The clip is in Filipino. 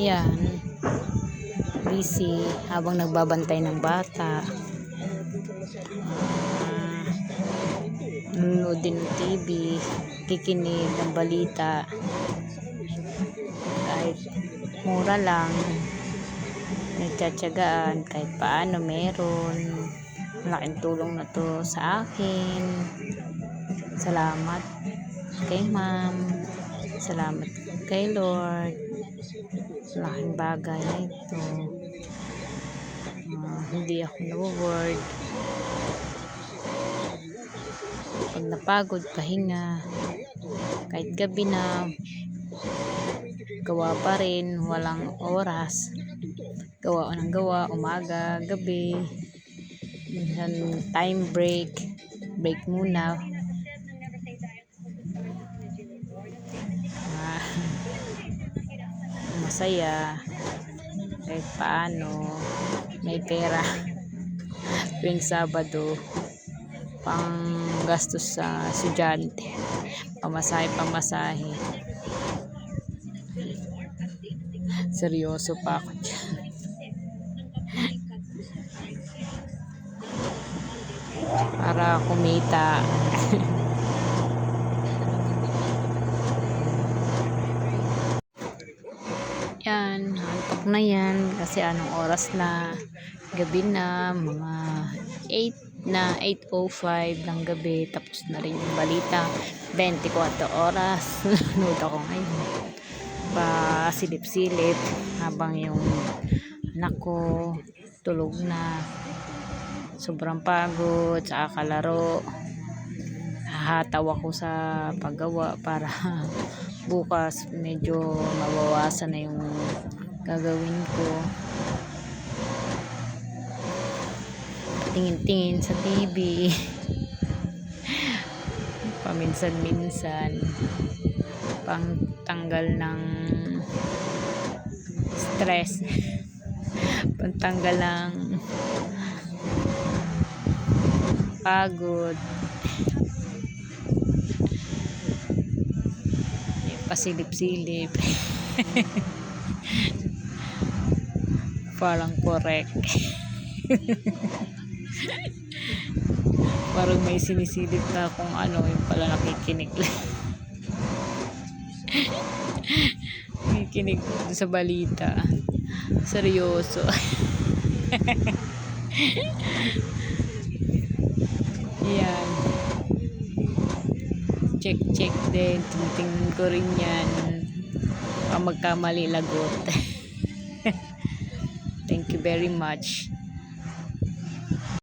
Yan, busy habang nagbabantay ng bata. Nanonood din ng TV, kikinig ng balita. Kahit mura lang, nagtsatsagaan kahit paano meron. Malaking tulong na to sa akin. Salamat kay ma'am, salamat kay Lord. Malaking bagay na ito. Hindi ako na-bored. Pag napagod, pahinga. Kahit gabi na, gawa pa rin, walang oras. Gawa ng gawa, umaga, gabi. Minsan time break muna. Masaya kahit paano may pera tuwing Sabado pang gastos sa estudyante, pamasahe. Seryoso pa ako dyan. Para kumita. Yan, antok na yan kasi anong oras na, gabi na, mga 8 na, 8:05 ng gabi, tapos na rin yung balita. 24 oras nanood ako ngayon, pa silip-silip habang yung anak ko tulog na. Sobrang pagod sa kalaro. Hahataw ako sa paggawa para bukas medyo mabawasan na yung gagawin ko. Tingin-tingin sa TV paminsan-minsan, pang tanggal ng stress, pantanggal ng pagod, pasilip-silip. Parang correct. Parang may sinisilip na kung ano, yung pala nakikinig lang. Nakikinig sa balita. Seryoso. Yan. Check din. Tingnan ko rin yan. Magkamali lagot. Thank you very much.